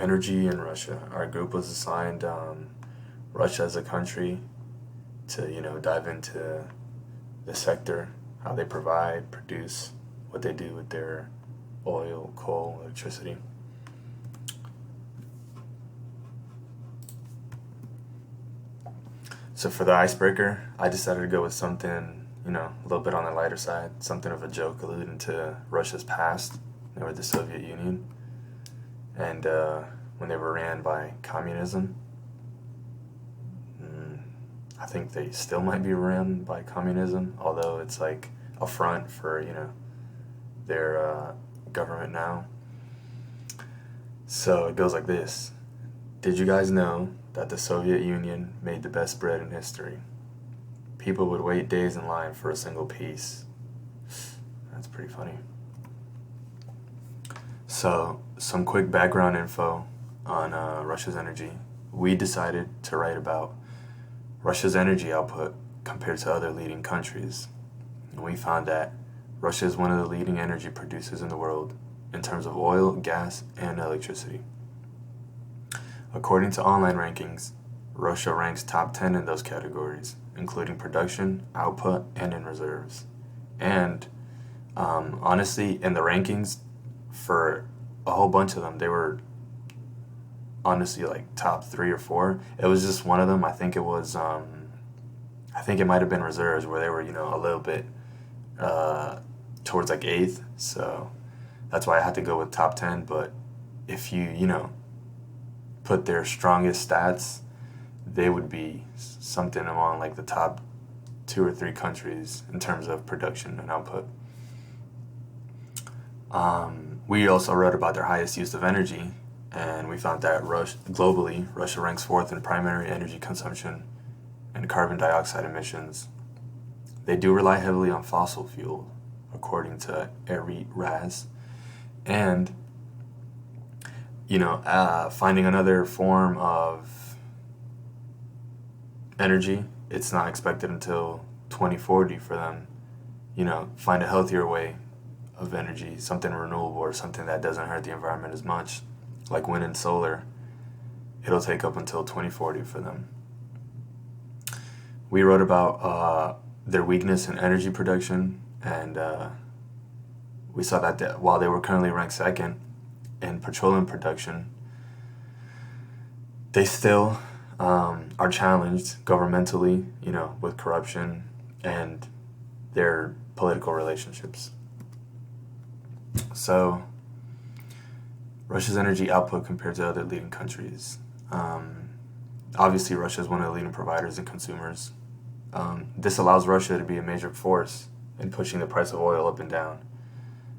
Energy in Russia. Our group was assigned Russia as a country to, dive into the sector, how they provide, produce, what they do with their oil, coal, electricity. So for the icebreaker, I decided to go with something, a little bit on the lighter side, something of a joke alluding to Russia's past. They were the Soviet Union, and when they were ran by communism, I think they still might be ran by communism, although it's like a front for, their government now. So it goes like this. Did you guys know that the Soviet Union made the best bread in history? People would wait days in line for a single piece. That's pretty funny. So, some quick background info on Russia's energy. We decided to write about Russia's energy output compared to other leading countries. And we found that Russia is one of the leading energy producers in the world in terms of oil, gas, and electricity. According to online rankings, Russia ranks top 10 in those categories, including production, output, and in reserves. And honestly, in the rankings, for a whole bunch of them, they were honestly like top 3 or 4. It was just one of them. I think it might have been reserves where they were, a little bit towards like eighth. So that's why I had to go with top 10. But if you put their strongest stats, they would be something among like the top 2 or 3 countries in terms of production and output. We also wrote about their highest use of energy, and we found that globally, Russia ranks 4th in primary energy consumption and carbon dioxide emissions. They do rely heavily on fossil fuel, according to Eri Raz. And, finding another form of energy, it's not expected until 2040 for them, find a healthier way of energy, something renewable or something that doesn't hurt the environment as much, like wind and solar. It'll take up until 2040 for them. We wrote about their weakness in energy production, and we saw that while they were currently ranked second in petroleum production, they still are challenged governmentally, with corruption and their political relationships. So, Russia's energy output compared to other leading countries. Obviously, Russia is one of the leading providers and consumers. This allows Russia to be a major force in pushing the price of oil up and down.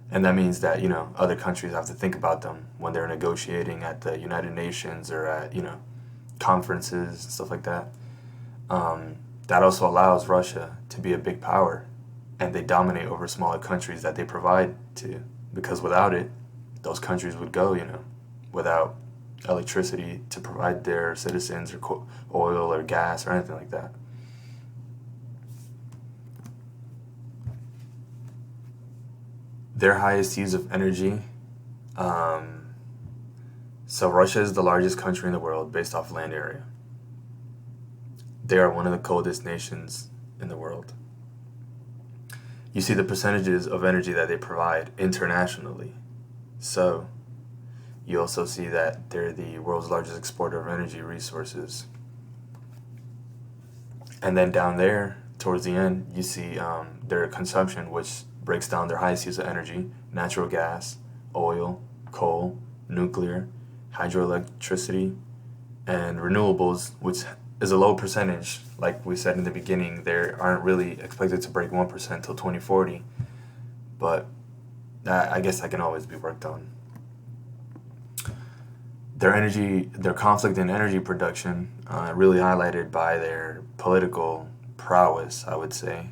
And that means that, other countries have to think about them when they're negotiating at the United Nations or at, conferences and stuff like that. That also allows Russia to be a big power, and they dominate over smaller countries that they provide to, because without it, those countries would go, without electricity to provide their citizens or oil or gas or anything like that. Their highest use of energy. So Russia is the largest country in the world based off land area. They are one of the coldest nations in the world. You see the percentages of energy that they provide internationally. So you also see that they're the world's largest exporter of energy resources. And then down there, towards the end, you see their consumption, which breaks down their highest use of energy: natural gas, oil, coal, nuclear, hydroelectricity, and renewables, which is a low percentage. Like we said in the beginning, they aren't really expected to break 1% till 2040, but I guess that can always be worked on. Their conflict in energy production, really highlighted by their political prowess, I would say.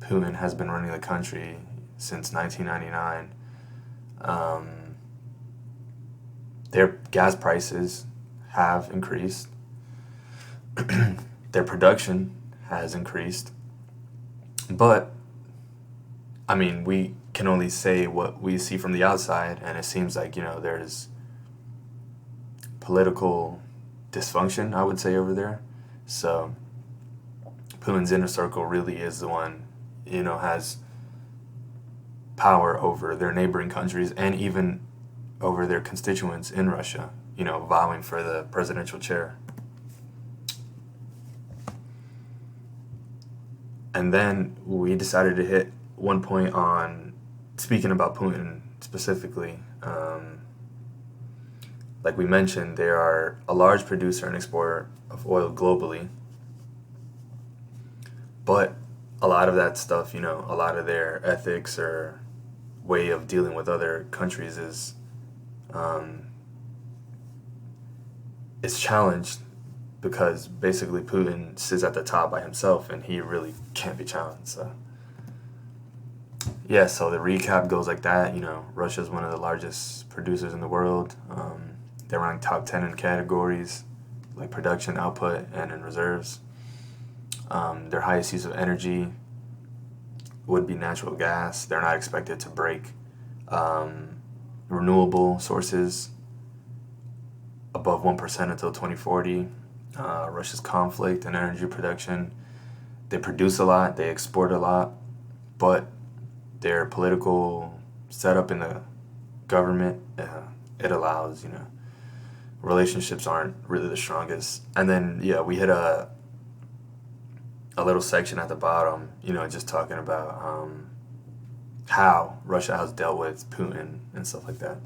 Putin has been running the country since 1999. Their gas prices have increased. Their production has increased. But, we can only say what we see from the outside, and it seems like, there's political dysfunction, I would say, over there. So Putin's inner circle really is the one, has power over their neighboring countries and even over their constituents in Russia, vowing for the presidential chair. And then we decided to hit one point on speaking about Putin specifically. Like we mentioned, they are a large producer and exporter of oil globally. But a lot of that stuff, a lot of their ethics or way of dealing with other countries is challenged because basically Putin sits at the top by himself and he really can't be challenged. So yeah, so the recap goes like that. Russia is one of the largest producers in the world. They're ranked top 10 in categories like production, output, and in reserves. Their highest use of energy would be natural gas. They're not expected to break renewable sources above 1% until 2040. Russia's conflict and energy production, they produce a lot, they export a lot, but their political setup in the government, it allows, relationships aren't really the strongest. And then, we hit a little section at the bottom, just talking about how Russia has dealt with Putin and stuff like that.